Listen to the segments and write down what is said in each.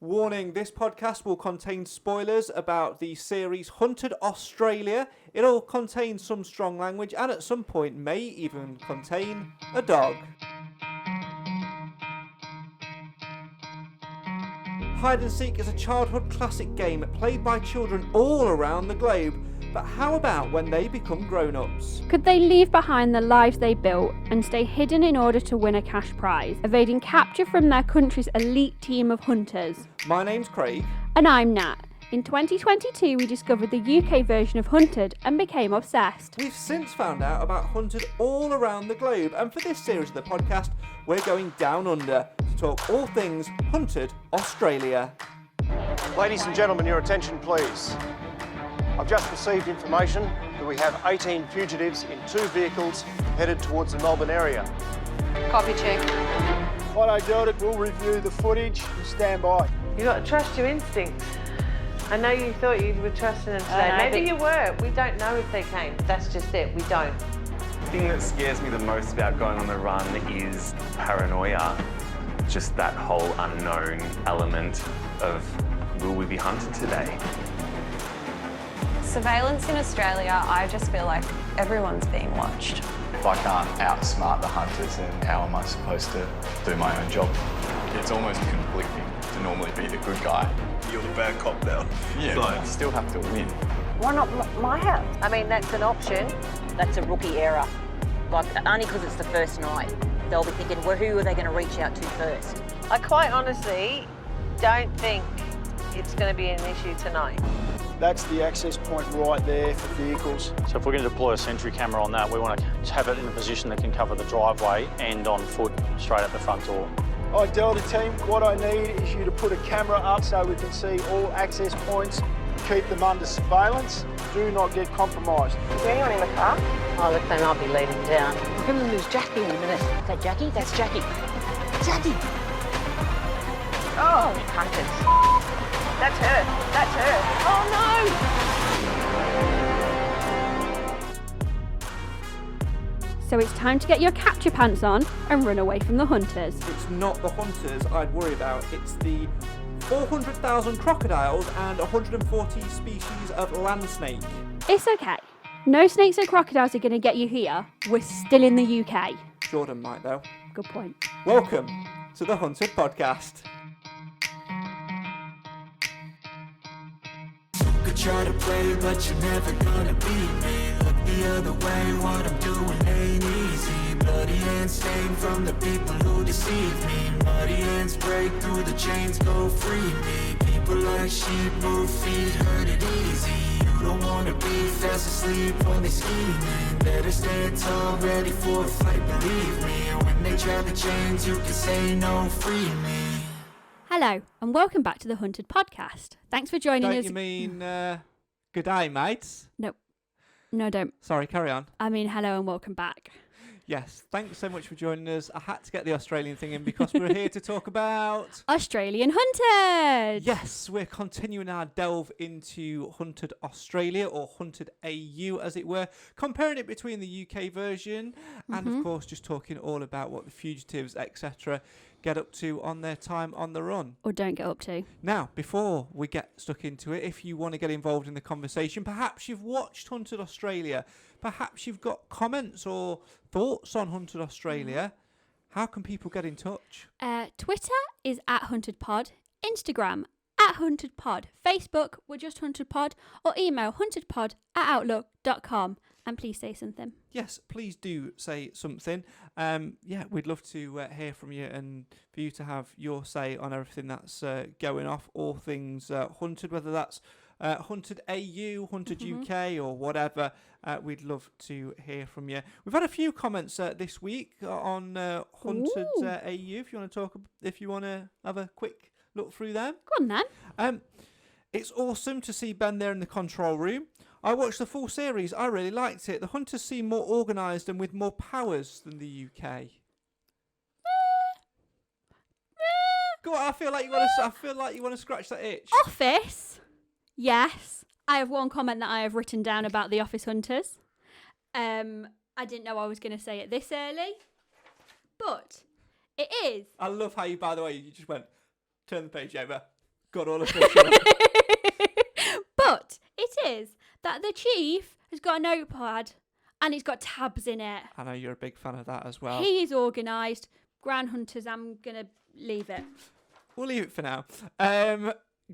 Warning, this podcast will contain spoilers about the series Hunted Australia. It'll contain some strong language and at some point may even contain a dog. Hide and Seek is a childhood classic game played by children all around the globe. But how about when they become grown-ups? Could they leave behind the lives they built and stay hidden in order to win a cash prize, evading capture from their country's elite team of hunters? My name's Craig. And I'm Nat. In 2022, we discovered the UK version of Hunted and became obsessed. We've since found out about Hunted all around the globe, and for this series of the podcast, we're going down under to talk all things Hunted Australia. Ladies and gentlemen, your attention please. I've just received information that we have 18 fugitives in 2 vehicles headed towards the Melbourne area. Copy check. Fido Delta will review the footage and stand by. You got to trust your instincts. I know you thought you were trusting them today. Maybe you were. We don't know if they came. That's just it. We don't. The thing that scares me the most about going on the run is paranoia. Just that whole unknown element of, will we be hunted today? Surveillance in Australia, I just feel like everyone's being watched. If I can't outsmart the hunters, then how am I supposed to do my own job? It's almost conflicting to normally be the good guy. You're the bad cop now. Yeah, So- but I still have to win. Why not my house? I mean, that's an option. That's a rookie error. Like, only because it's the first night. They'll be thinking, well, who are they going to reach out to first? I quite honestly don't think it's going to be an issue tonight. That's the access point right there for vehicles. So if we're going to deploy a sentry camera on that, we want to have it in a position that can cover the driveway and on foot straight at the front door. Hi Delta team, what I need is you to put a camera up so we can see all access points, keep them under surveillance, do not get compromised. Is there anyone in the car? Oh, look, they might be leading down. We're going to lose Jackie in a minute. Is that Jackie? That's Jackie. Jackie! Oh, hunters. That's her. That's her. Oh no! So it's time to get your capture pants on and run away from the hunters. It's not the hunters I'd worry about, it's the 400,000 crocodiles and 140 species of land snake. It's okay. No snakes or crocodiles are going to get you here. We're still in the UK. Jordan might though. Good point. Welcome to the Hunted Podcast. Try to play, but you're never gonna beat me. Look the other way, what I'm doing ain't easy. Bloody hands stained from the people who deceive me. Muddy hands break through the chains, go free me. People like sheep move feet, hurt it easy. You don't wanna be fast asleep when they scheming. Better stand tall, ready for a fight, believe me. When they try the chains, you can say no, free me. Hello, and welcome back to the Hunted Podcast. Thanks for joining us. Don't you mean good day, mates? No, don't. Sorry, carry on. I mean, hello and welcome back. Yes, thanks so much for joining us. I had to get the Australian thing in because we're here to talk about... Australian Hunted! Yes, we're continuing our delve into Hunted Australia, or Hunted AU as it were, comparing it between the UK version and of course just talking all about what the Fugitives, etc. get up to on their time on the run. Or don't get up to. Now, before we get stuck into it, if you want to get involved in the conversation, perhaps you've watched Hunted Australia, perhaps you've got comments or thoughts on Hunted Australia, how can people get in touch? Twitter is @HuntedPod, Instagram @HuntedPod, Facebook, we're just HuntedPod, or email huntedpod@outlook.com. And please say something. Yes, please do say something. We'd love to hear from you and for you to have your say on everything that's going off, all things Hunted, whether that's Hunted AU, Hunted UK or whatever. We'd love to hear from you. We've had a few comments this week on Hunted AU. If you want to have a quick look through them. Go on then. It's awesome to see Ben there in the control room. I watched the full series. I really liked it. The hunters seem more organised and with more powers than the UK. Go on, I feel like you want to scratch that itch. Office. Yes. I have one comment that I have written down about the Office Hunters. I didn't know I was going to say it this early, but it is. I love how you, by the way, you just went, turn the page over. got all official. But it is that the chief has got a notepad and it's got tabs in it. I know you're a big fan of that as well. He is organised. Ground Hunters, I'm going to leave it. We'll leave it for now.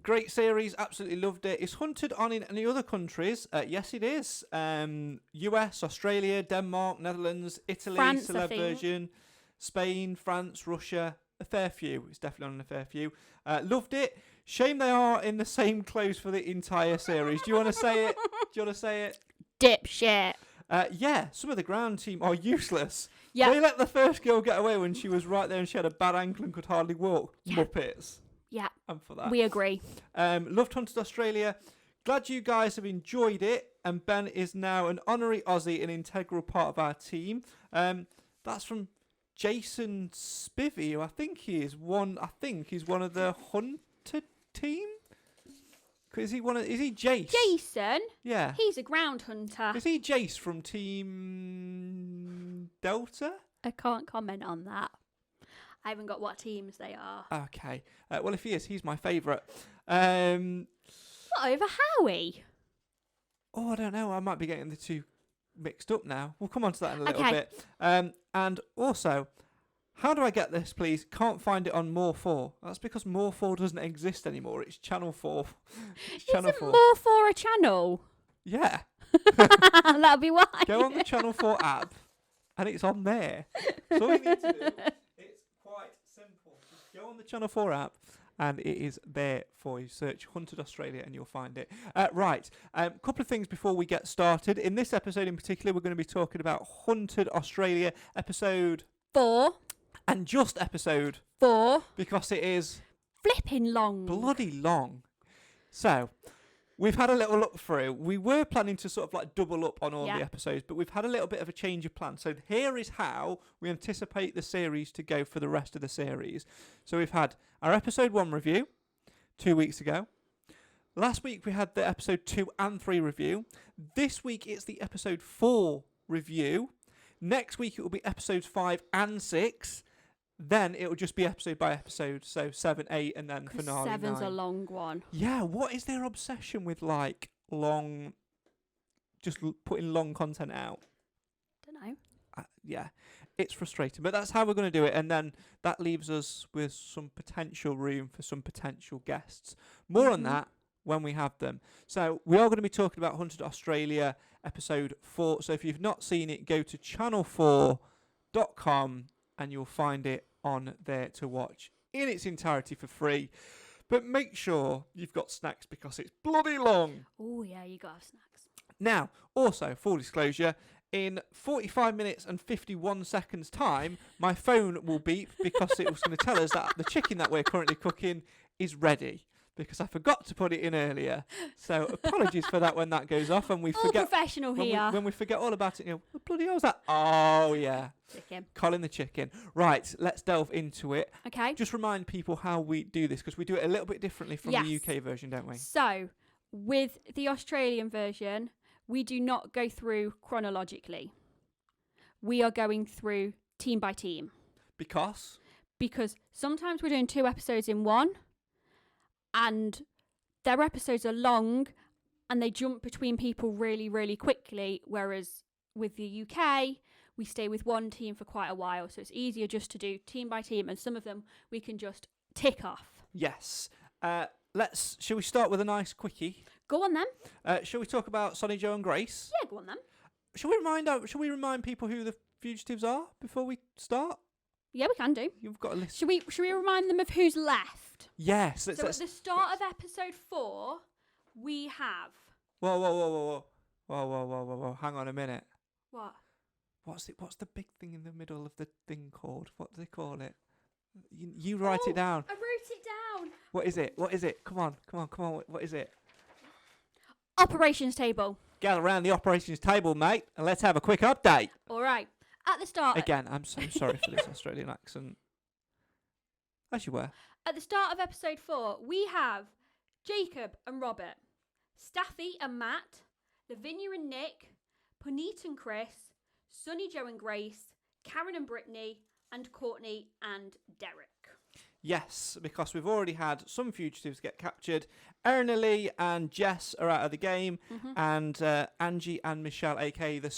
Great series, absolutely loved it. Is hunted on in any other countries? Yes, it is. US, Australia, Denmark, Netherlands, Italy, France, celeb version, Spain, France, Russia, a fair few. It's definitely on a fair few. Loved it. Shame they are in the same clothes for the entire series. Do you want to say it? Dipshit. Yeah, some of the ground team are useless. Yeah. They let the first girl get away when she was right there and she had a bad ankle and could hardly walk. Yeah. Muppets. Yeah. I'm for that. We agree. Loved Hunted Australia. Glad you guys have enjoyed it. And Ben is now an honorary Aussie, an integral part of our team. That's from Jason Spivey, who I think he's one of the Hunted team. Is he Jace? Jason? Yeah. He's a ground hunter. Is he Jace from Team Delta? I can't comment on that. I haven't got what teams they are. Okay. Well, if he is, he's my favourite. What, over Howie? Oh, I don't know. I might be getting the two mixed up now. We'll come on to that in a little Okay. bit. And also, how do I get this, please? Can't find it on More 4. That's because More 4 doesn't exist anymore. It's Channel 4. Isn't More for a channel? Yeah. That'll be why. Go on the Channel 4 app, and it's on there. So all you need to do, it's quite simple. Just go on the Channel 4 app, and it is there for you. Search Hunted Australia, and you'll find it. Right. A couple of things before we get started. In this episode in particular, we're going to be talking about Hunted Australia episode 4. And just episode 4. Because it is flipping long. Bloody long. So, we've had a little look through. We were planning to sort of like double up on all the episodes, but we've had a little bit of a change of plan. So here is how we anticipate the series to go for the rest of the series. So we've had our episode 1 review 2 weeks ago. Last week we had the episode 2 and 3 review. This week it's the episode 4 review. Next week it will be episodes 5 and 6. Then it will just be episode by episode, so 7, 8, and then finale 7's 9. a long one. Yeah, what is their obsession with like long, just putting long content out? Don't know. Yeah, it's frustrating, but that's how we're going to do it, and then that leaves us with some potential room for some potential guests. More on that when we have them. So we are going to be talking about Hunted Australia episode 4. So if you've not seen it, go to channel4.com. and you'll find it on there to watch in its entirety for free. But make sure you've got snacks because it's bloody long. Oh, yeah, you got to have snacks. Now, also, full disclosure, in 45 minutes and 51 seconds time, my phone will beep because it was going to tell us that the chicken that we're currently cooking is ready. Because I forgot to put it in earlier. So apologies for that when that goes off and we forget. Professional here. When we forget all about it, what bloody hell was that? Oh, yeah. Chicken. Colin the chicken. Right, let's delve into it. Okay. Just remind people how we do this because we do it a little bit differently from the UK version, don't we? So, with the Australian version, we do not go through chronologically. We are going through team by team. Because? Because sometimes we're doing 2 episodes in one. And their episodes are long and they jump between people really, really quickly. Whereas with the UK, we stay with one team for quite a while. So it's easier just to do team by team. And some of them we can just tick off. Yes. Shall we start with a nice quickie? Go on then. Shall we talk about Sonny, Joe and Grace? Yeah, go on then. Shall we remind people who the Fugitives are before we start? Yeah, we can do. You've got a list. Should we remind them of who's left? Yes. So at the start of episode 4, we have... Whoa. Hang on a minute. What? What's the big thing in the middle of the thing called? What do they call it? You write it down. I wrote it down. What is it? Come on. What is it? Operations table. Gather around the operations table, mate, and let's have a quick update. All right. At the start... Again, I'm so sorry for this Australian accent. As you were. At the start of episode 4, we have Jacob and Robert, Staffy and Matt, Lavinia and Nick, Puneet and Chris, Sonny, Joe and Grace, Karen and Brittany, and Courtney and Derek. Yes, because we've already had some fugitives get captured. Lee and Jess are out of the game, and Angie and Michelle, aka the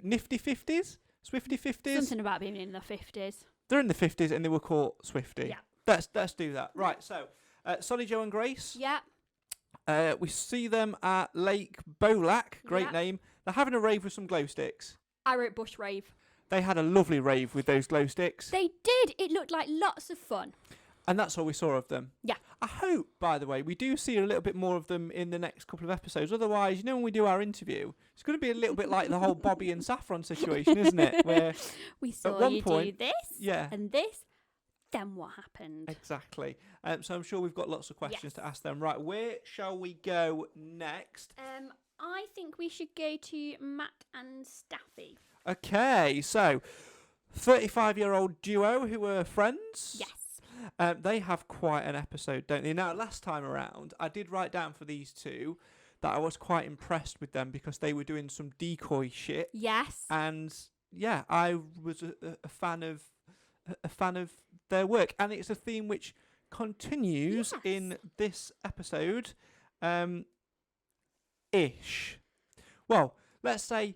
Nifty 50s? Swifty 50s? Something about being in the 50s. They're in the 50s and they were caught Swifty. Yeah. Let's do that. Right, so Solly Joe and Grace. Yeah. We see them at Lake Bolak. Great name. They're having a rave with some glow sticks. I wrote bush rave. They had a lovely rave with those glow sticks. They did. It looked like lots of fun. And that's all we saw of them. Yeah. I hope, by the way, we do see a little bit more of them in the next couple of episodes. Otherwise, when we do our interview, it's going to be a little bit like the whole Bobby and Saffron situation, isn't it? Where we saw at one you point, do this and this, then what happened? Exactly. So I'm sure we've got lots of questions to ask them. Right, where shall we go next? I think we should go to Matt and Staffy. Okay, so 35-year-old duo who were friends. Yes. They have quite an episode, don't they? Now, last time around, I did write down for these two that I was quite impressed with them because they were doing some decoy shit. Yes. And yeah, I was a fan of their work, and it's a theme which continues in this episode. Ish. Well, let's say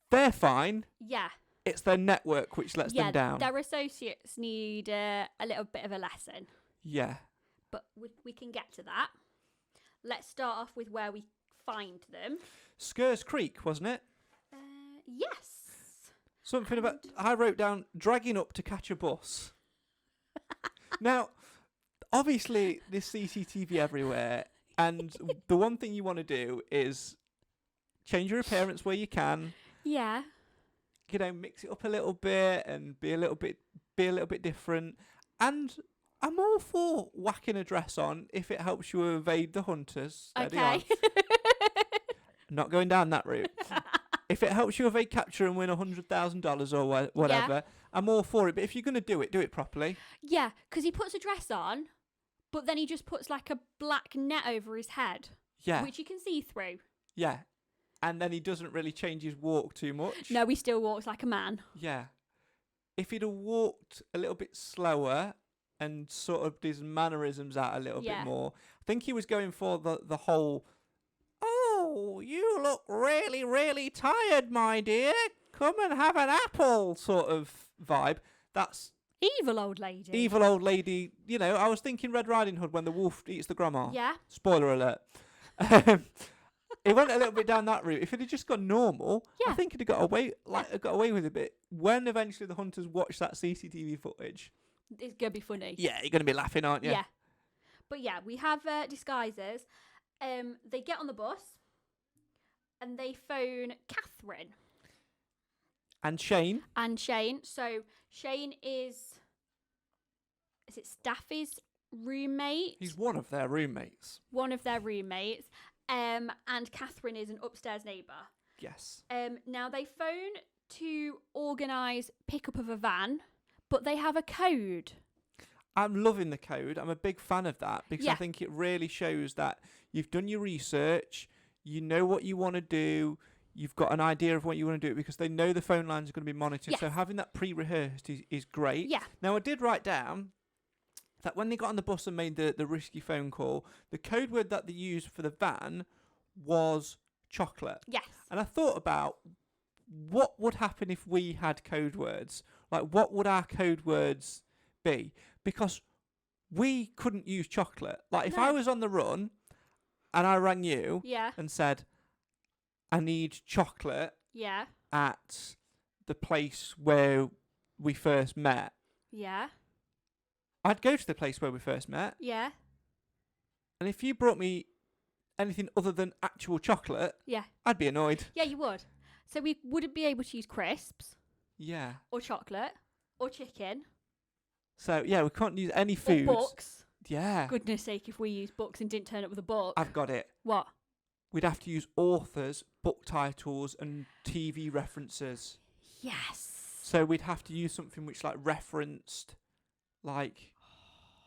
they're fine. Yeah. It's their network which lets them down. Their associates need a little bit of a lesson. Yeah. But we can get to that. Let's start off with where we find them. Skers Creek, wasn't it? Yes. Something about... I wrote down dragging up to catch a bus. Now, obviously, there's CCTV everywhere, and the one thing you want to do is change your appearance where you can. Yeah. Mix it up a little bit and be a little bit different. And I'm all for whacking a dress on if it helps you evade the hunters. Okay. Not going down that route. If it helps you evade capture and win $100,000 or whatever, I'm all for it. But if you're going to do it properly. Yeah, because he puts a dress on, but then he just puts like a black net over his head. Yeah. Which you can see through. Yeah. And then he doesn't really change his walk too much. No, he still walks like a man. Yeah. If he'd have walked a little bit slower and sort of his mannerisms out a little bit more, I think he was going for the whole, oh, you look really, really tired, my dear. Come and have an apple sort of vibe. That's... Evil old lady. Evil old lady. I was thinking Red Riding Hood when the wolf eats the grandma. Yeah. Spoiler alert. It went a little bit down that route. If it had just gone normal, I think it'd have got away with it a bit. When eventually the hunters watch that CCTV footage, it's gonna be funny. Yeah, you're gonna be laughing, aren't you? Yeah. But yeah, we have disguises. They get on the bus and they phone Catherine and Shane. So Shane is it Staffy's roommate? He's one of their roommates. And Catherine is an upstairs neighbour. Yes. Now they phone to organise pickup of a van, but they have a code. I'm loving the code. I'm a big fan of that because I think it really shows that you've done your research, you know what you want to do, you've got an idea of what you want to do because they know the phone lines are going to be monitored. Yes. So having that pre-rehearsed is great. Yeah. Now I did write down that when they got on the bus and made the risky phone call, the code word that they used for the van was chocolate. Yes. And I thought about what would happen if we had code words. Like, what would our code words be? Because we couldn't use chocolate. Like, if I was on the run and I rang you and said, I need chocolate at the place where we first met. Yeah. I'd go to the place where we first met. Yeah. And if you brought me anything other than actual chocolate, I'd be annoyed. Yeah, you would. So we wouldn't be able to use crisps. Yeah. Or chocolate. Or chicken. So, yeah, we can't use any foods. Or books. Yeah. Goodness sake, if we used books and didn't turn up with a book. I've got it. What? We'd have to use authors, book titles, and TV references. Yes. So we'd have to use something which, referenced,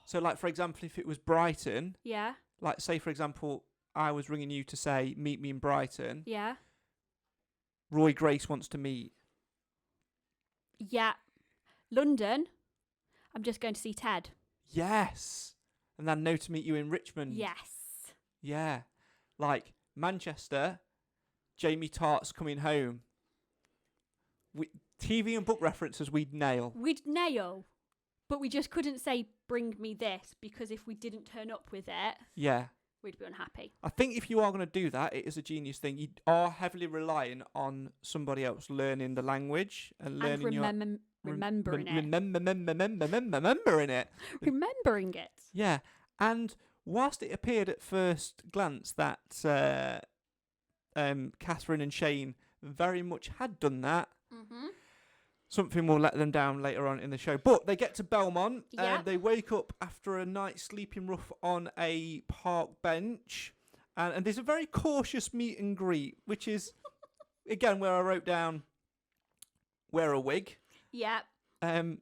So, for example, if it was Brighton... Yeah. Say, for example, I was ringing you to say, meet me in Brighton. Yeah. Roy Grace wants to meet. Yeah. London, I'm just going to see Ted. Yes. And then No to Meet You in Richmond. Yes. Yeah. Like Manchester, Jamie Tartt's Coming Home. TV and book references we'd nail. But we just couldn't say, bring me this, because if we didn't turn up with it, Yeah. we'd be unhappy. I think if you are going to do that, it is a genius thing. You are heavily relying on somebody else learning the language and learning remembering it. Remembering it. Remembering it. Yeah. And whilst it appeared at first glance that Catherine and Shane very much had done that, something will let them down later on in the show. But they get to Belmont and they wake up after a night sleeping rough on a park bench. And there's a very cautious meet and greet, which is, again, where I wrote down, wear a wig. Yeah. Don't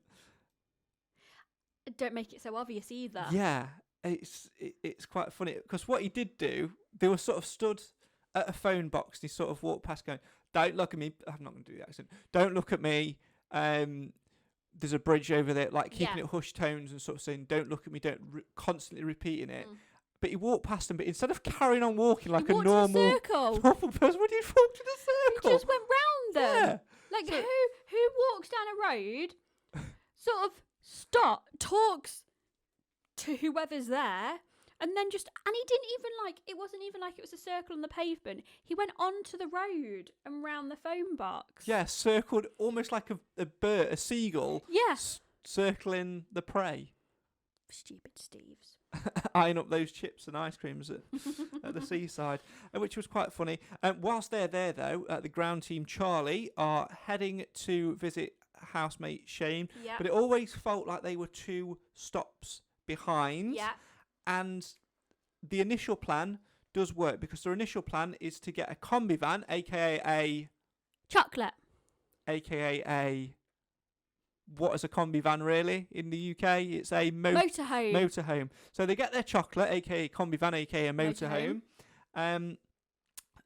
make it so obvious either. Yeah. It's quite funny because what he did do, they were sort of stood at a phone box and he sort of walked past going, don't look at me. I'm not going to do the accent. Don't look at me. There's a bridge over there, like keeping it hushed tones and sort of saying, don't look at me, constantly repeating it. But he walked past them, but instead of carrying on walking like a normal person, what did he walk to the circle? He just went round them. Yeah. Like, who walks down a road, sort of talks to whoever's there, and then and he didn't even it wasn't even like it was a circle on the pavement. He went onto the road and round the phone box. Yeah, circled almost like a bird, a seagull. Yeah. Circling the prey. Stupid Steves. Eyeing up those chips and ice creams at the seaside, which was quite funny. Whilst they're there, though, the ground team Charlie are heading to visit housemate Shane, but it always felt like they were 2 stops behind. Yeah. And the initial plan does work because their initial plan is to get a combi van, aka a chocolate, aka a what is a combi van really in the UK? It's a motorhome. Motorhome. So they get their chocolate, aka combi van, aka a motorhome, and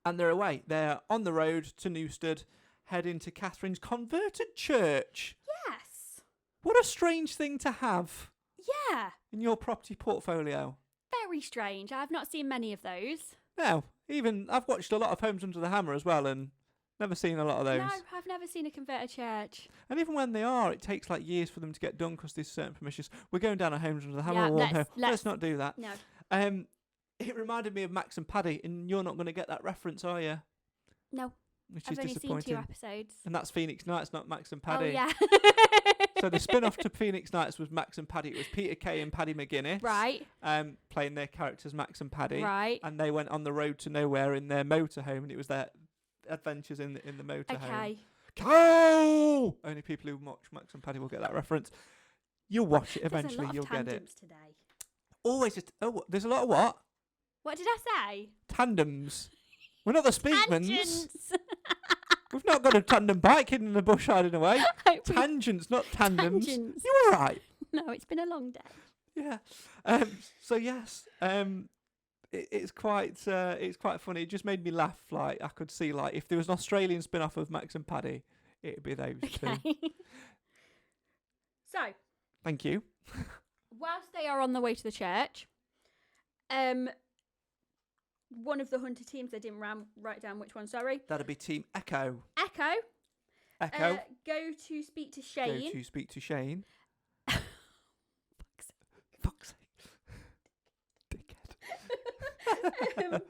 they're away. They're on the road to Newstead, heading to Catherine's converted church. Yes. What a strange thing to have. Yeah. In your property portfolio. Very strange. I've not seen many of those. No, even I've watched a lot of Homes Under the Hammer as well, and never seen a lot of those. No, I've never seen a converted church. And even when they are, it takes like years for them to get done because there's certain permissions. We're going down a Homes Under the Hammer. Let's not do that. No. It reminded me of Max and Paddy, and you're not going to get that reference, are you? No. Which I've is only disappointing. seen 2 episodes. And that's Phoenix Nights, not Max and Paddy. Oh, yeah. So the spin-off to Phoenix Nights was Max and Paddy. It was Peter Kay and Paddy McGuinness. Right. Playing their characters Max and Paddy. Right. And they went on the road to nowhere in their motorhome, and it was their adventures in the motorhome. Okay. Cow! Only people who watch Max and Paddy will get that reference. You'll watch it eventually. There's a lot You'll of get it. tandems today. Always just there's a lot of what? What did I say? Tandems. We're not the Speakmans. Tangents. We've not got a tandem bike hidden in the bush hiding away. Tangents, not tandems. Tangents. You all right? No, it's been a long day. Yeah. So yes. It's quite funny. It just made me laugh. Like I could see like if there was an Australian spin-off of Max and Paddy, it'd be those two. So. Thank you. Whilst they are on the way to the church, one of the hunter teams, they didn't write down which one, sorry. That'd be Team Echo. Echo. Go to speak to Shane. Fuck's sake. Dickhead.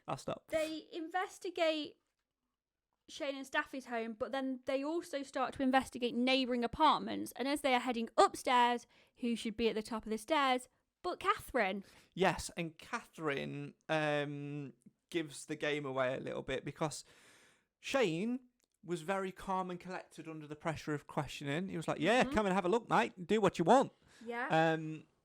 I'll stop. They investigate Shane and Staffy's home, but then they also start to investigate neighbouring apartments. And as they are heading upstairs, who should be at the top of the stairs but Catherine? Yes, and Catherine gives the game away a little bit because Shane was very calm and collected under the pressure of questioning. He was like, yeah, come and have a look, mate. Do what you want. Yeah.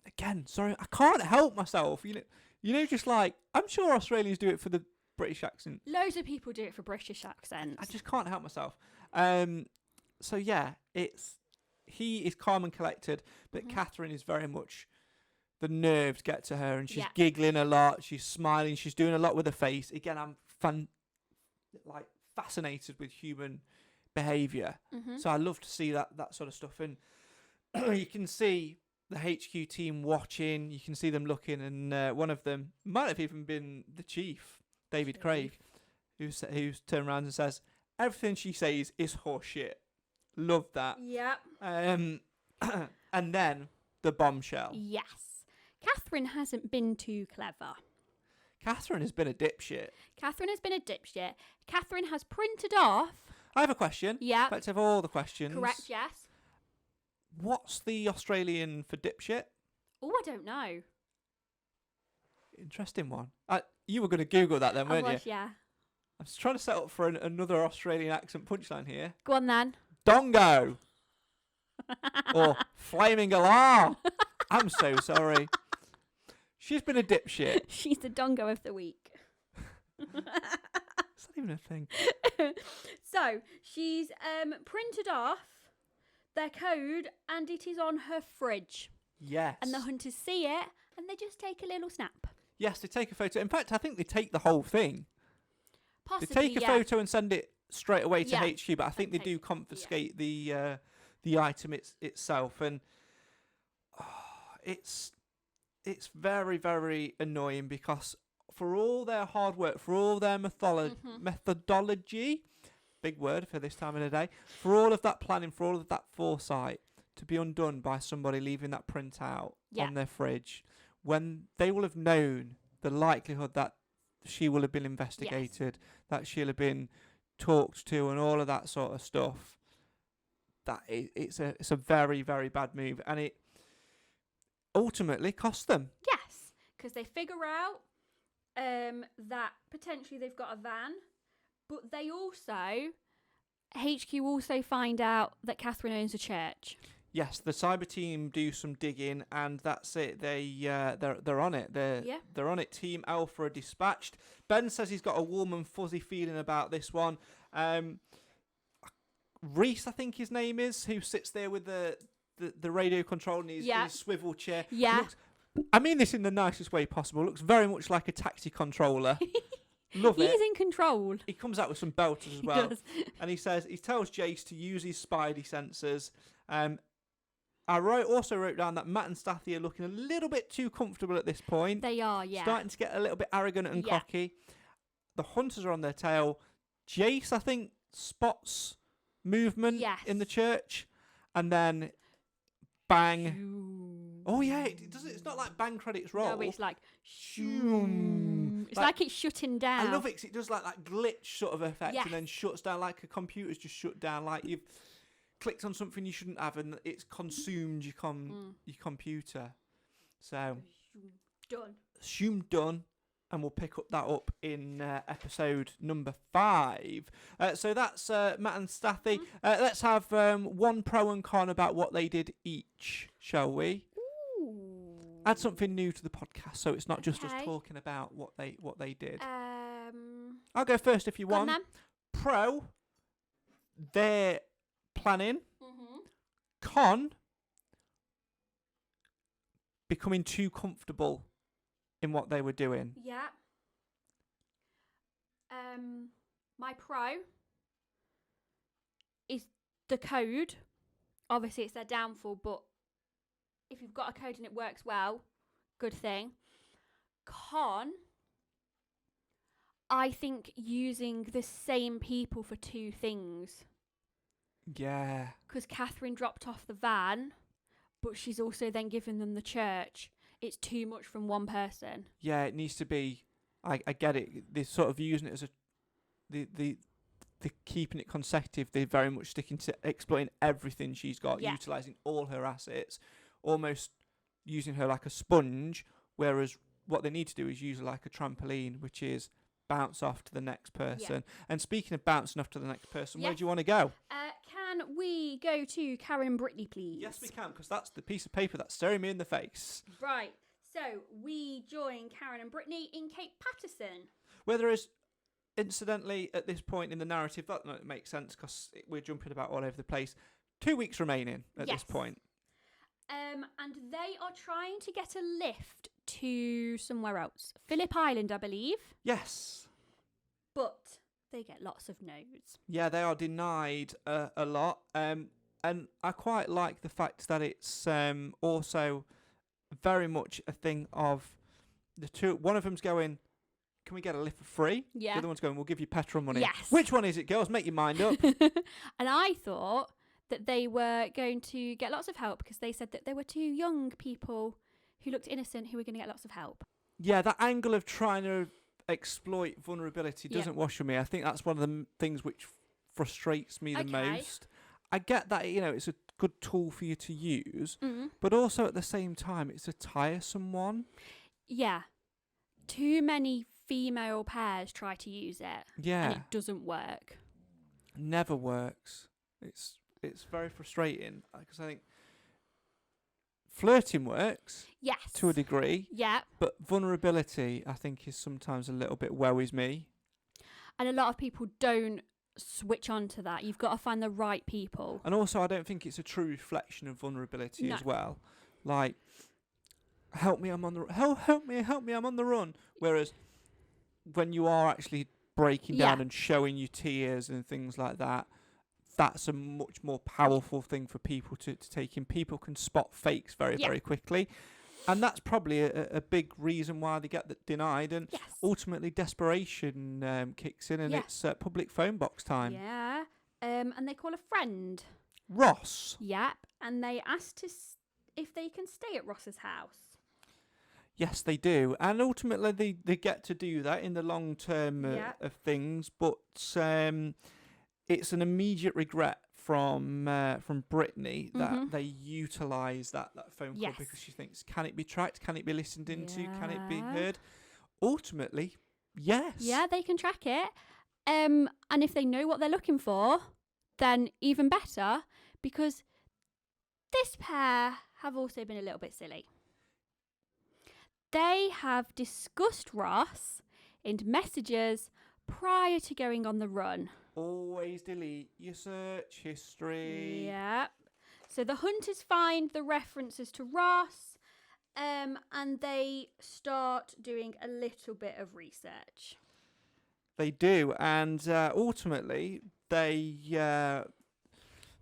Again, sorry, I can't help myself. You know, just like, I'm sure Australians do it for the British accent. Loads of people do it for British accents. I just can't help myself. So yeah, he is calm and collected, but Catherine is very much, the nerves get to her, and she's giggling a lot. She's smiling. She's doing a lot with her face. Again, I'm fascinated with human behaviour. So I love to see that sort of stuff. And you can see the HQ team watching. You can see them looking, and one of them might have even been the chief, David Craig, who's turned around and says, "Everything she says is horseshit." Love that. Yep. And then the bombshell. Yes. Catherine hasn't been too clever. Catherine has been a dipshit. Catherine has printed off. I have a question. Yeah. Let's have all the questions. Correct, yes. What's the Australian for dipshit? Oh, I don't know. Interesting one. You were going to Google that then, weren't you? Yeah. I was trying to set up for another Australian accent punchline here. Go on then. Dongo. Or flaming alarm. I'm so sorry. She's been a dipshit. She's the dongo of the week. Is that even a thing? So, she's printed off their code and it is on her fridge. Yes. And the hunters see it and they just take a little snap. Yes, they take a photo. In fact, I think they take the whole thing. Possibly, they take a photo and send it straight away to HQ, but I think they do confiscate the item itself, and it's very, very annoying because for all their hard work, for all their methodology, big word for this time of the day, for all of that planning, for all of that foresight, to be undone by somebody leaving that printout on their fridge, when they will have known the likelihood that she will have been investigated, that she'll have been talked to, and all of that sort of stuff. It's a very, very bad move, and it ultimately cost them. Yes, because they figure out that potentially they've got a van, but they also, HQ also find out that Catherine owns a church. Yes, the cyber team do some digging, and that's it. They're on it. They're on it. Team Alpha are dispatched. Ben says he's got a warm and fuzzy feeling about this one. Reese, I think his name is, who sits there with the radio control in his swivel chair. Yeah. I mean this in the nicest way possible. Looks very much like a taxi controller. Love it. He's in control. He comes out with some belters as well. Does. And he tells Jace to use his spidey sensors. I also wrote down that Matt and Stathy are looking a little bit too comfortable at this point. They are, yeah. Starting to get a little bit arrogant and cocky. The hunters are on their tail. Jace, I think, spots movement in the church. And then, bang. Oh, yeah. It's not like bang credits roll. No, it's like, shoom. It's like it's shutting down. I love it because it does like that glitch sort of effect and then shuts down like a computer's just shut down. Like you've clicked on something you shouldn't have and it's consumed your computer. So done, and we'll pick that up in episode number 5. So that's Matt and Stathy. Let's have one pro and con about what they did each, shall we? Ooh. Add something new to the podcast, so it's not just us talking about what they did. I'll go first if you want. Pro, they're planning. Con, becoming too comfortable in what they were doing. Yeah. My pro is the code. Obviously, it's their downfall, but if you've got a code and it works well, good thing. Con, I think using the same people for 2 things. Yeah. Because Catherine dropped off the van, but she's also then given them the church. It's too much from one person. Yeah, it needs to be. I get it. They're sort of using it as they're keeping it consecutive. They're very much sticking to exploiting everything she's got, utilising all her assets, almost using her like a sponge. Whereas what they need to do is use her like a trampoline, which is bounce off to the next person. And speaking of bouncing off to the next person, where do you want to go? Can we go to Karen Brittany, please? Yes, we can, because that's the piece of paper that's staring me in the face. Right. So we join Karen and Brittany in Cape Patterson. Where there is, incidentally, at this point in the narrative, that makes sense because we're jumping about all over the place. 2 weeks remaining at this point. And they are trying to get a lift to somewhere else. Phillip Island, I believe. Yes. But they get lots of no's. Yeah, they are denied a lot. And I quite like the fact that it's also very much a thing of the two. One of them's going, can we get a lift for free? Yeah. The other one's going, we'll give you petrol money. Yes. Which one is it, girls? Make your mind up. And I thought that they were going to get lots of help because they said that there were 2 young people who looked innocent who were going to get lots of help. Yeah, that angle of trying to exploit vulnerability doesn't wash with me. I think that's one of the things which frustrates me the most. I get that, it's a good tool for you to use, but also at the same time, it's a tiresome one. Yeah. Too many female pairs try to use it. Yeah. And it doesn't work. Never works. It's very frustrating because I think flirting works. Yes. To a degree. Yeah. But vulnerability, I think, is sometimes a little bit woes me. And a lot of people don't switch on to that. You've got to find the right people. And also, I don't think it's a true reflection of vulnerability as well. Like, help me, I'm on the help me, I'm on the run. Whereas when you are actually breaking down and showing your tears and things like that, that's a much more powerful thing for people to take in. People can spot fakes very, very quickly. And that's probably a big reason why they get denied. And ultimately, desperation kicks in, and it's public phone box time. Yeah. And they call a friend. Ross. Yep. And they ask if they can stay at Ross's house. Yes, they do. And ultimately, they get to do that in the long term of things. But it's an immediate regret from Brittany that they utilise that phone call because she thinks, can it be tracked? Can it be listened into? Can it be heard? Ultimately, yes. Yeah, they can track it. And if they know what they're looking for, then even better, because this pair have also been a little bit silly. They have discussed Ross in messages prior to going on the run. Always delete your search history. Yep. So the hunters find the references to Ross, and they start doing a little bit of research. They do, and ultimately they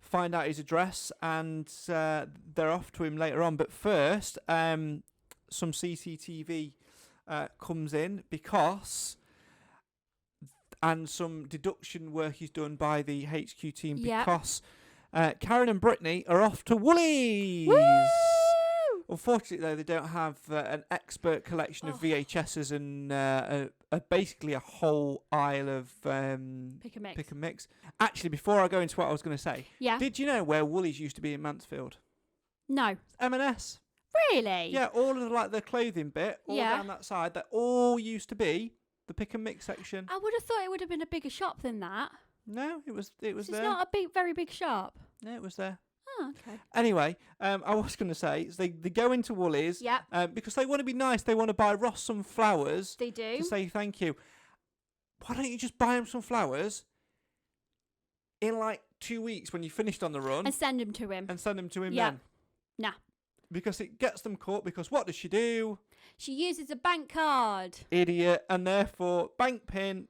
find out his address, and they're off to him later on. But first, some CCTV comes in because... And some deduction work is done by the HQ team because Karen and Brittany are off to Woolies. Woo! Unfortunately, though, they don't have an expert collection of VHSs and basically a whole aisle of pick and mix. Actually, before I go into what I was going to say, yeah. Did you know where Woolies used to be in Mansfield? No. M&S. Really? Yeah, all of the clothing bit, all down that side, that all used to be the pick and mix section. I would have thought it would have been a bigger shop than that. No, it was there. It's not a very big shop. No, it was there. Oh, okay. Anyway, I was going to say, they go into Woolies because they want to be nice. They want to buy Ross some flowers. They do. To say thank you. Why don't you just buy him some flowers in like 2 weeks when you finished on the run? And send them to him. Then. Nah. Because it gets them caught, because what does she do? She uses a bank card. Idiot. And therefore, bank ping.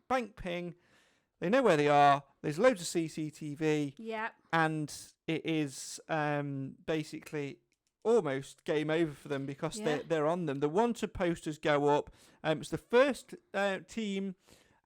They know where they are. There's loads of CCTV. Yeah. And it is basically almost game over for them because they're on them. The wanted posters go up. It's the first team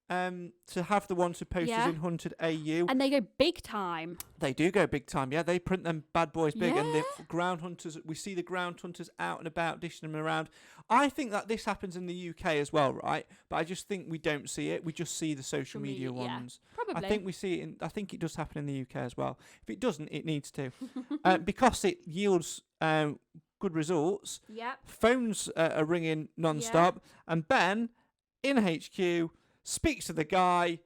to have the wanted posters in Hunted AU. And they go big time. They do go big time, yeah. They print them bad boys big. And the ground hunters, we see the ground hunters out and about, dishing them around. I think that this happens in the UK as well, right? But I just think we don't see it. We just see the social media ones. Probably. I think we see it I think it does happen in the UK as well. If it doesn't, it needs to. Because it yields good results. Yeah. Phones are ringing non-stop. And Ben, in HQ, speaks to the guy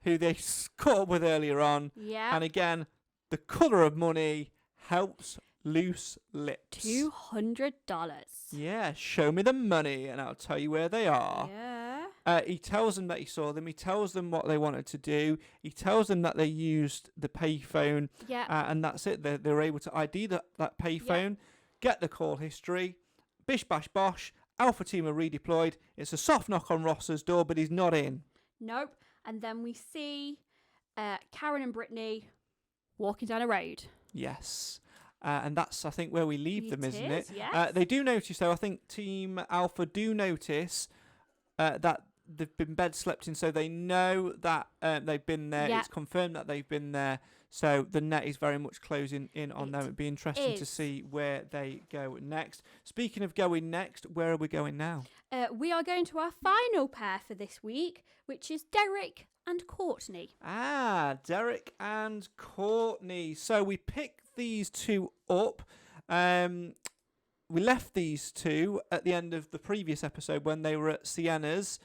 who they caught up with earlier on. Yeah. And again, the colour of money helps loose lips. $200. Yeah, show me the money and I'll tell you where they are. Yeah. He tells them that he saw them. He tells them what they wanted to do. He tells them that they used the payphone. Yeah. And that's it. They're able to ID that payphone, get the call history, bish bash bosh. Alpha team are redeployed. It's a soft knock on Ross's door, but he's not in. Nope. And then we see Karen and Brittany walking down a road. Yes. And that's, I think, where we leave them, isn't it? Yes. They do notice, though, I think Team Alpha do notice that they've been bed slept in, so they know that they've been there. Yeah. It's confirmed that they've been there. So the net is very much closing in on them. It'd be interesting to see where they go next. Speaking of going next, where are we going now? We are going to our final pair for this week, which is Derek and Courtney. Ah, Derek and Courtney. So we picked these two up. We left these two at the end of the previous episode when they were at Sienna's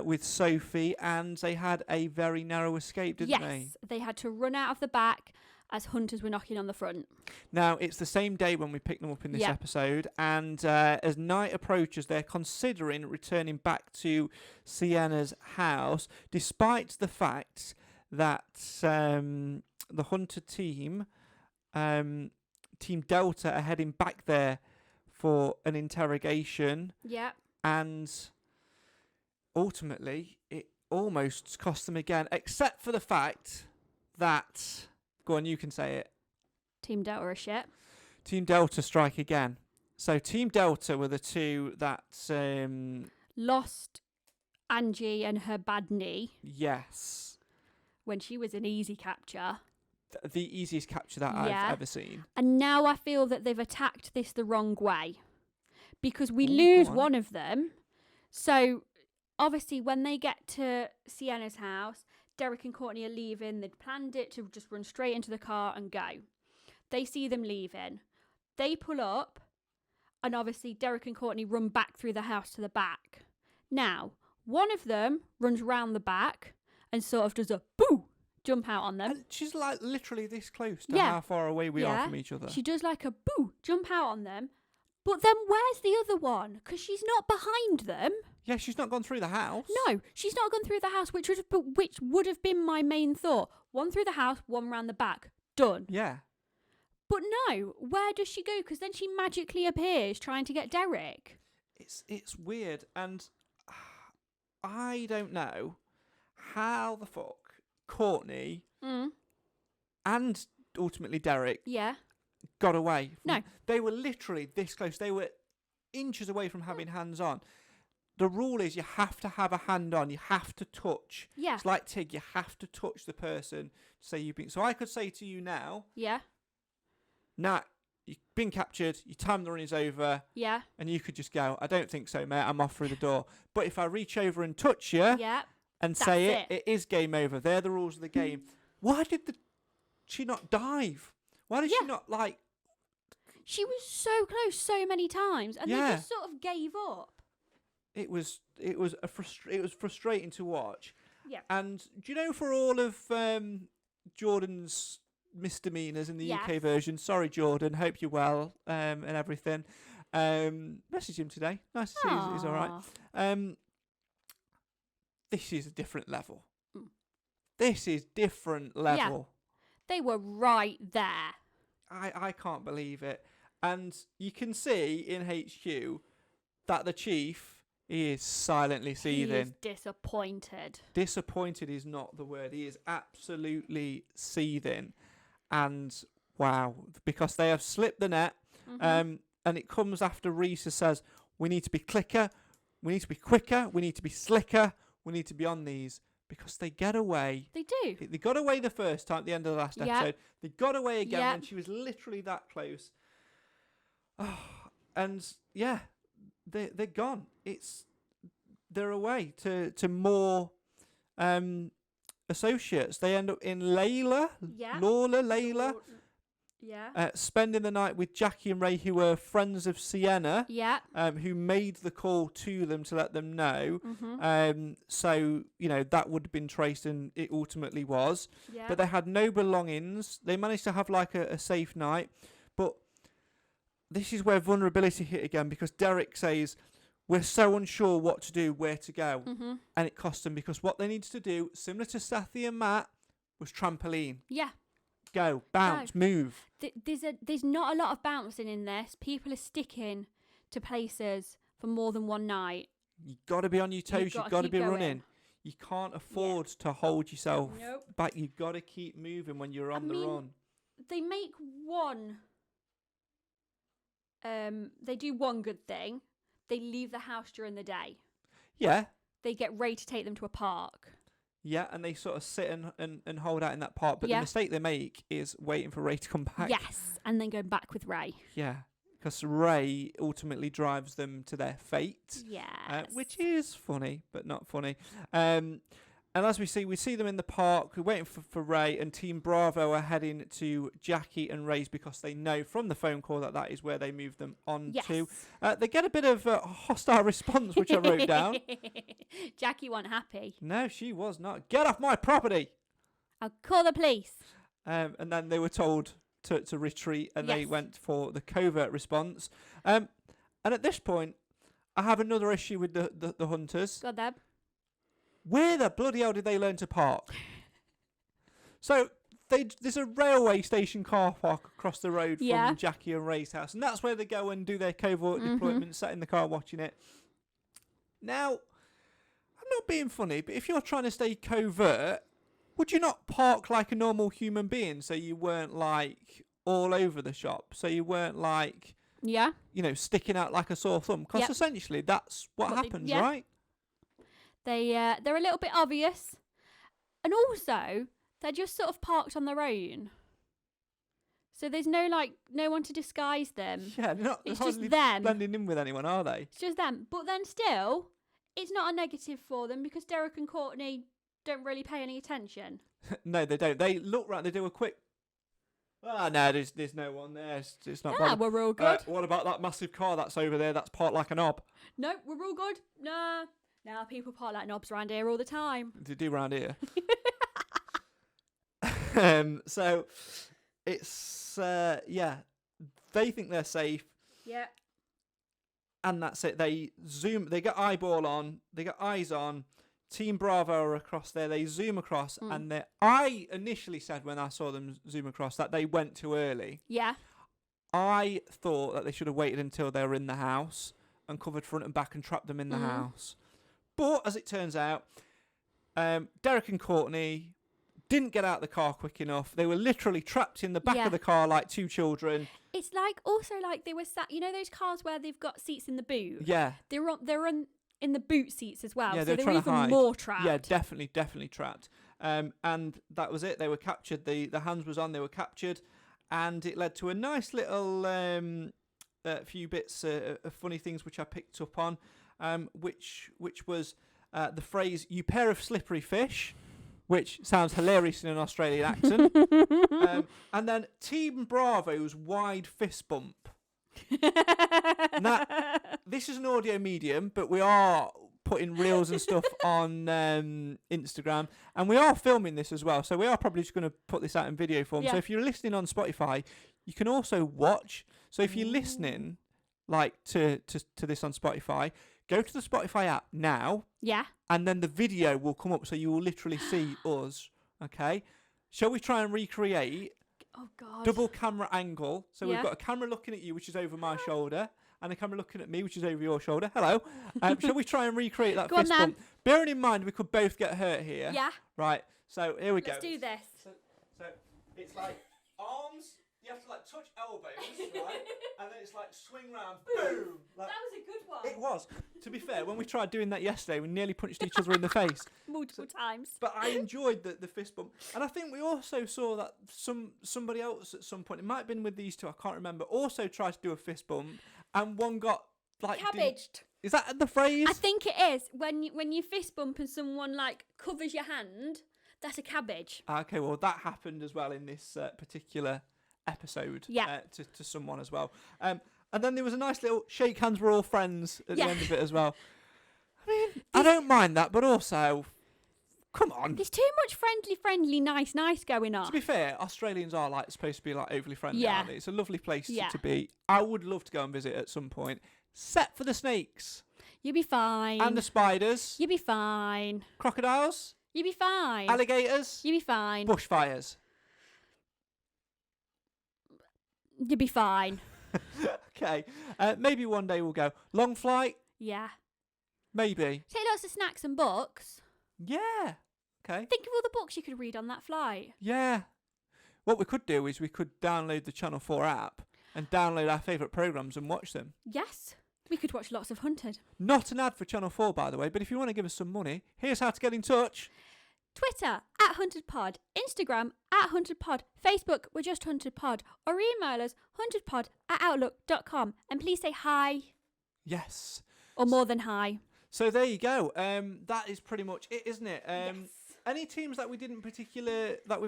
with Sophie, and they had a very narrow escape, didn't they? Yes, they had to run out of the back as hunters were knocking on the front. Now, it's the same day when we picked them up in this episode, and as night approaches, they're considering returning back to Sienna's house, despite the fact that the hunter team, Team Delta, are heading back there for an interrogation. Yeah. And ultimately, it almost cost them again, except for the fact that... Go on, you can say it. Team Delta are shit. Team Delta strike again. So Team Delta were the two that... lost Angie and her bad knee. Yes. When she was an easy capture. The easiest capture that I've ever seen. And now I feel that they've attacked this the wrong way. Because we lose one of them. So, obviously, when they get to Sienna's house, Derek and Courtney are leaving. They'd planned it to just run straight into the car and go. They see them leaving. They pull up. And obviously, Derek and Courtney run back through the house to the back. Now, one of them runs round the back and sort of does a boo! Jump out on them. And she's like literally this close to how far away we are from each other. She does like a boo, jump out on them. But then where's the other one? Because she's not behind them. Yeah, she's not gone through the house. No, she's not gone through the house, which would have been my main thought. One through the house, one round the back. Done. Yeah. But no, where does she go? Because then she magically appears trying to get Derek. It's weird, and I don't know how the fuck Courtney and ultimately Derek got away. No. They were literally this close. They were inches away from having hands on. The rule is you have to have a hand on. You have to touch. Yeah. It's like Tig. You have to touch the person to say you've been. So I could say to you now. Yeah. Nat, you've been captured. Your time the run is over. Yeah. And you could just go, I don't think so, mate. I'm off through the door. But if I reach over and touch you. Yeah. And say it is game over. They're the rules of the game. Why did she not dive? Why did she not, like... She was so close so many times, and they just sort of gave up. It was frustrating to watch. Yeah. And do you know, for all of Jordan's misdemeanors in the UK version, sorry Jordan, hope you're well and everything. Messaged him today. Nice to see he's all right. This is a different level. This is different level. Yeah. They were right there. I can't believe it. And you can see in HQ that the chief is silently seething. He is disappointed. Disappointed is not the word. He is absolutely seething. And wow, because they have slipped the net. And it comes after Risa says, we need to be quicker, we need to be quicker, we need to be slicker. We need to be on these because they get away. They do. They got away the first time at the end of the last episode. They got away again when she was literally that close. Oh, and they're gone. They're away to more associates. They end up in Layla. Spending the night with Jackie and Ray, who were friends of Sienna, who made the call to them to let them know. So, that would have been traced, and it ultimately was. But they had no belongings. They managed to have like a safe night. But this is where vulnerability hit again, because Derek says, we're so unsure what to do, where to go. And it cost them, because what they needed to do, similar to Sathi and Matt, was trampoline. Yeah. Go, bounce, move. There's not a lot of bouncing in this. People are sticking to places for more than one night. You've got to be on your toes. You've got to be running. You can't afford to hold yourself back. You've got to keep moving when you're on the run. they make one. They do one good thing. They leave the house during the day. Yeah. They get Ray to take them to a park. Yeah, and they sort of sit and hold out in that park. But the mistake they make is waiting for Ray to come back. Yes, and then going back with Ray. Yeah, because Ray ultimately drives them to their fate. Yes. Which is funny, but not funny. And as we see them in the park. We're waiting for Ray, and Team Bravo are heading to Jackie and Ray's because they know from the phone call that is where they move them on to. They get a bit of a hostile response, which I wrote down. Jackie wasn't happy. No, she was not. Get off my property! I'll call the police. And then they were told to retreat, and they went for the covert response. And at this point, I have another issue with the hunters. Got them. Where the bloody hell did they learn to park? So there's a railway station car park across the road from Jackie and Ray's house, and that's where they go and do their covert deployment, sat in the car watching it. Now, I'm not being funny, but if you're trying to stay covert, would you not park like a normal human being so you weren't like all over the shop, so you weren't like sticking out like a sore thumb? Because essentially that's what happens, right? They're a little bit obvious, and also they're just sort of parked on their own. So there's no one to disguise them. Yeah, it's just them blending in with anyone, are they? It's just them. But then still, it's not a negative for them because Derek and Courtney don't really pay any attention. No, they don't. They look right. They do a quick. No, there's no one there. It's not. Yeah, we're all good. What about that massive car that's over there? That's parked like a knob. No, we're all good. Nah. Now people park like knobs around here all the time. They do around here. So it's they think they're safe. Yeah. And that's it. They zoom. They get eyeball on. They get eyes on. Team Bravo are across there. They zoom across, and I initially said when I saw them zoom across that they went too early. Yeah. I thought that they should have waited until they were in the house and covered front and back and trapped them in the house. But as it turns out, Derek and Courtney didn't get out of the car quick enough. They were literally trapped in the back of the car like two children. It's also like they were sat. You know those cars where they've got seats in the boot. Yeah. They're in the boot seats as well. Yeah, so they were even more trapped. Yeah, definitely trapped. And that was it. They were captured. The hands was on. They were captured, and it led to a nice little few bits of funny things which I picked up on. Which was the phrase "you pair of slippery fish," which sounds hilarious in an Australian accent, and then Team Bravo's wide fist bump. Now, this is an audio medium, but we are putting reels and stuff on Instagram, and we are filming this as well, so we are probably just going to put this out in video form. So if you're listening on Spotify, you can also watch. So if you're listening to this on Spotify, go to the Spotify app now. Yeah. And then the video will come up, so you will literally see us. Okay. Shall we try and recreate? Oh God. Double camera angle. So we've got a camera looking at you, which is over my shoulder, and a camera looking at me, which is over your shoulder. Hello. Shall we try and recreate that fist bump? Bearing in mind we could both get hurt here. Yeah. Right. So here we go. Let's do this. So it's like arms. You have to touch elbows, right? And then it's swing round, boom. That was a good one. It was. To be fair, when we tried doing that yesterday, we nearly punched each other in the face. Multiple times. But I enjoyed the fist bump. And I think we also saw that somebody else at some point, it might have been with these two, I can't remember, also tried to do a fist bump, and one got cabbaged. Is that the phrase? I think it is. When you fist bump and someone covers your hand, that's a cabbage. Okay, well that happened as well in this particular episode to someone as well. And then there was a nice little shake hands, we're all friends at the end of it as well. I mean, I don't mind that, but also, come on. There's too much friendly, nice going on. To be fair, Australians are supposed to be overly friendly, aren't they? It's a lovely place to be. I would love to go and visit at some point. Except for the snakes. You'll be fine. And the spiders. You'll be fine. Crocodiles. You'll be fine. Alligators. You'll be fine. Bushfires. You'll be fine. Okay. Maybe one day we'll go. Long flight? Yeah. Maybe. Take lots of snacks and books. Yeah. Okay. Think of all the books you could read on that flight. Yeah. What we could do is we could download the Channel 4 app and download our favourite programmes and watch them. Yes. We could watch lots of Hunted. Not an ad for Channel 4, by the way, but if you want to give us some money, here's how to get in touch. Twitter, @HuntedPod. Instagram, @HuntedPod. Facebook, we're just HuntedPod. Or email us, huntedpod@outlook.com. And please say hi. Yes. Or more than hi. So there you go. That is pretty much it, isn't it? Yes. Any teams that we've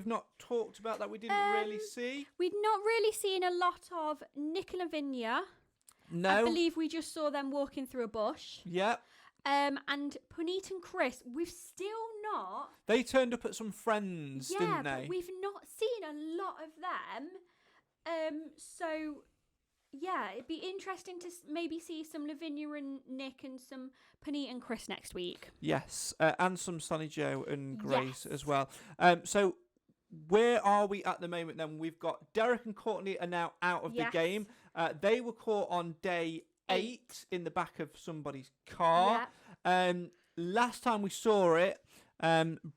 not talked about that we didn't really see? We'd not really seen a lot of Nick and Lavinia. No. I believe we just saw them walking through a bush. Yeah. And Puneet and Chris, we've still not. They turned up at some friends, didn't they? But we've not seen a lot of them. So, yeah, it'd be interesting to maybe see some Lavinia and Nick and some Puneet and Chris next week. Yes, and some Sonny Joe and Grace as well. So, where are we at the moment then? We've got Derek and Courtney are now out of the game. They were caught on day 8 in the back of somebody's car. Last time we saw it,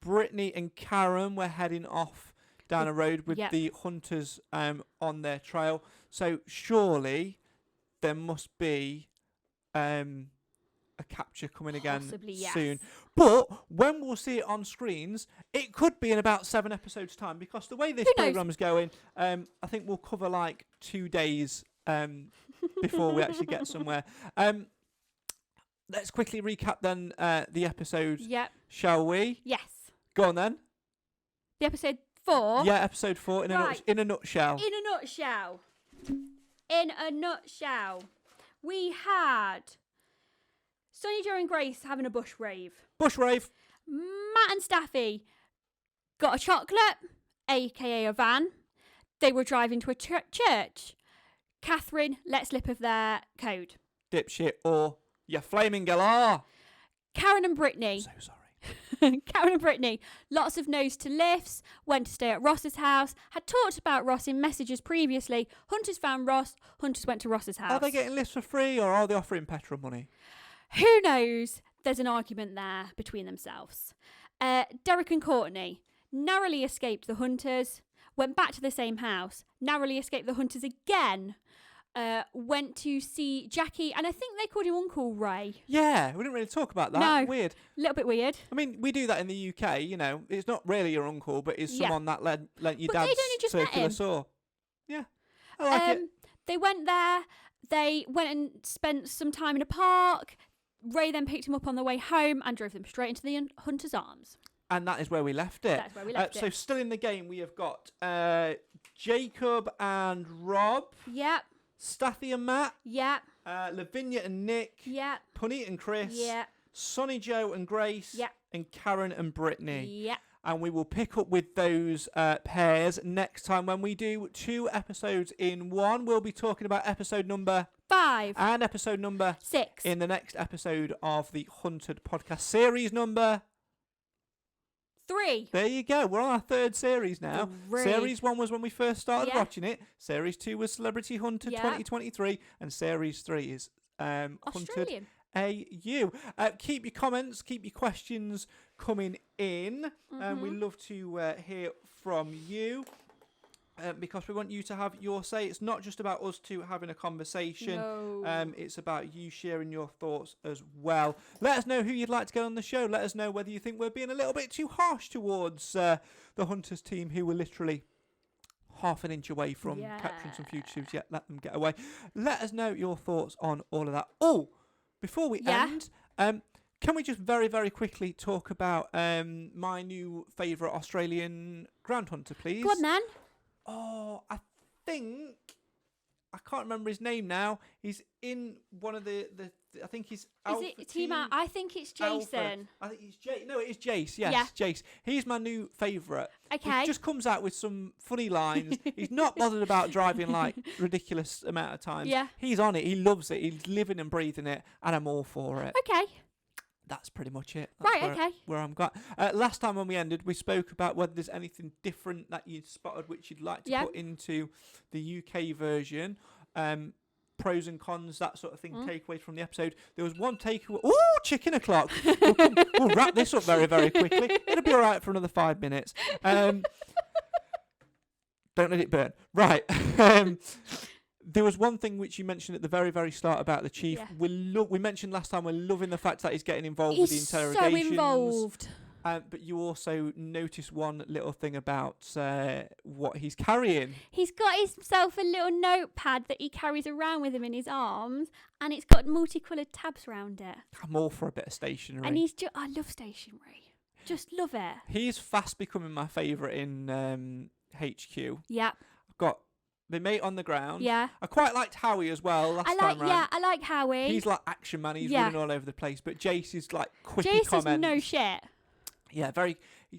Brittany and Karen were heading off down a road with the hunters on their trail. So surely there must be a capture coming again soon. But when we'll see it on screens, it could be in about 7 episodes' time, because the way this program's going, I think we'll cover like 2 days before we actually get somewhere. Let's quickly recap then the episode, shall we? Yes. Go on then. The episode 4? Yeah, episode 4 in a nutshell. In a nutshell. We had Sonny, Joe and Grace having a bush rave. Matt and Staffy got a chocolate, aka a van. They were driving to a church. Catherine let slip of their code. Dipshit or you flaming galah. Karen and Brittany. So sorry. Karen and Brittany, lots of no's to lifts, went to stay at Ross's house, had talked about Ross in messages previously. Hunters found Ross, Hunters went to Ross's house. Are they getting lifts for free or are they offering petrol money? Who knows? There's an argument there between themselves. Derek and Courtney narrowly escaped the Hunters, went back to the same house, narrowly escaped the Hunters again, went to see Jackie, and I think they called him Uncle Ray. Yeah, we didn't really talk about that. No. Weird. A little bit weird. I mean, we do that in the UK, you know. It's not really your uncle, but it's someone that lent your dad's they'd only just circular met him. saw. Yeah, I like it. They went there. They went and spent some time in a park. Ray then picked him up on the way home and drove them straight into the Hunter's arms. And that is where we left it. That's where we left So it. still in the game, we have got Jacob and Rob. Yep. Staffy and Matt. Yep. Lavinia and Nick. Yep. Puneet and Chris. Yep. Sonny Joe and Grace. Yep. And Karen and Brittany. Yep. And we will pick up with those pairs next time when we do 2 episodes in one. We'll be talking about episode number 5 and episode number 6 in the next episode of the Hunted podcast, series number 3. There you go. We're on our 3rd series now. 3. Series 1 was when we first started watching it. Series 2 was Celebrity Hunter 2023, and series 3 is Hunted AU. Keep your comments, keep your questions coming in. We love to hear from you. Because we want you to have your say. It's not just about us two having a conversation. No. It's about you sharing your thoughts as well. Let us know who you'd like to get on the show. Let us know whether you think we're being a little bit too harsh towards the Hunters team, who were literally half an inch away from capturing some fugitives, yet let them get away. Let us know your thoughts on all of that. Oh, before we end, can we just very, very quickly talk about my new favourite Australian ground hunter, please? Go on, then. Oh, I can't remember his name now. He's in one of the I think he's Alpha Is it Team Out? I think it's Jason. Alpha. I think it's Jace. No, it is Jace. Yes, Jace. He's my new favourite. Okay. He just comes out with some funny lines. He's not bothered about driving like ridiculous amount of times. Yeah. He's on it. He loves it. He's living and breathing it, and I'm all for it. Okay. That's pretty much it. That's where I'm got. Last time when we ended, we spoke about whether there's anything different that you'd spotted which you'd like to put into the UK version. Pros and cons, that sort of thing, takeaways from the episode. There was one takeaway. Ooh, chicken o'clock. We'll wrap this up very, very quickly. It'll be all right for another 5 minutes. Don't let it burn. Right. There was one thing which you mentioned at the very, very start about the chief. Yeah. We mentioned last time we're loving the fact that he's getting involved with the interrogations. So involved. But you also noticed one little thing about what he's carrying. He's got himself a little notepad that he carries around with him in his arms, and it's got multicoloured tabs around it. I'm all for a bit of stationery. And I love stationery. Just love it. He's fast becoming my favourite in HQ. Yeah. I've got the mate on the ground. Yeah. I quite liked Howie as well last time round. Yeah, I like Howie. He's like action man. He's running all over the place. But Jace is like quippy Jace comments. is no shit. Yeah, very.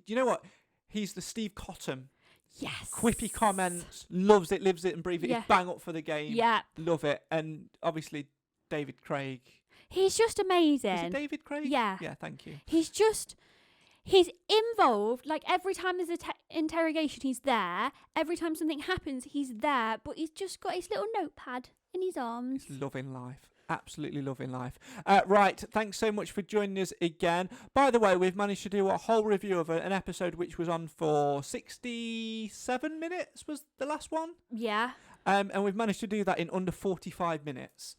You know what? He's the Steve Cotton. Yes. Quippy comments. Loves it, lives it and breathes it. Yeah. He's bang up for the game. Yeah. Love it. And obviously David Craig. He's just amazing. Is it David Craig? Yeah. Yeah, thank you. He's involved. Like every time there's an interrogation, he's there. Every time something happens, he's there. But he's just got his little notepad in his arms. He's loving life. Absolutely loving life. Right, thanks so much for joining us again. By the way, we've managed to do a whole review of an episode which was on for 67 minutes, was the last one? Yeah. And we've managed to do that in under 45 minutes.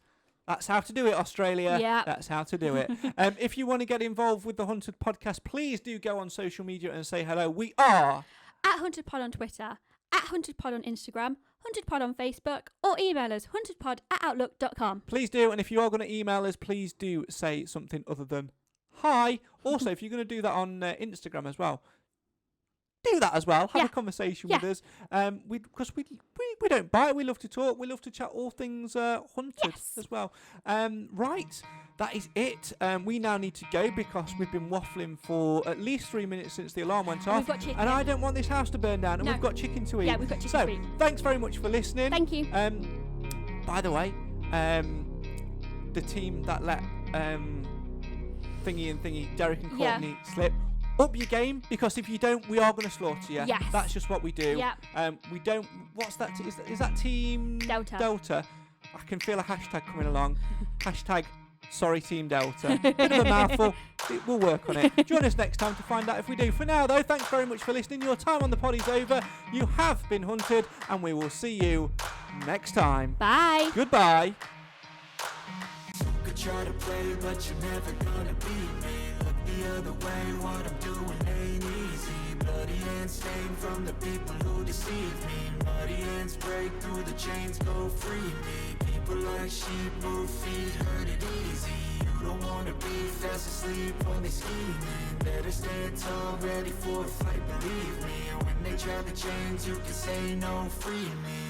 That's how to do it, Australia. Yeah. That's how to do it. If you want to get involved with the Hunted Podcast, please do go on social media and say hello. We are at Hunted Pod on Twitter, at Hunted Pod on Instagram, Hunted Pod on Facebook, or email us huntedpod@outlook.com. Please do. And if you are going to email us, please do say something other than hi. Also, if you're going to do that on Instagram as well, do that as well. Have a conversation with us. Because we don't bite. We love to talk. We love to chat all things hunted as well. Right. That is it. We now need to go because we've been waffling for at least 3 minutes since the alarm went off. We've got chicken. And I don't want this house to burn down. And we've got chicken to eat. Yeah, we've got chicken to eat. Thanks very much for listening. Thank you. By the way, the team that let Derek and Courtney slip, up your game, because if you don't, we are going to slaughter you. Yes. That's just what we do. Yeah. We don't. What's that? Is that Team Delta? I can feel a hashtag coming along. Hashtag sorry Team Delta. Bit of a mouthful. We'll work on it. Join us next time to find out if we do. For now, though, thanks very much for listening. Your time on the pod is over. You have been hunted, and we will see you next time. Bye. Goodbye. Could try to play, but you're never gonna beat me. Look the other way, what I'm doing ain't easy. Bloody hands stained from the people who deceive me. Muddy hands break through the chains, go free me. People like sheep move feet, hurt it easy. You don't wanna be fast asleep when they scheming. Better stand tall, ready for a fight, believe me. When they try the chains, you can say no, free me.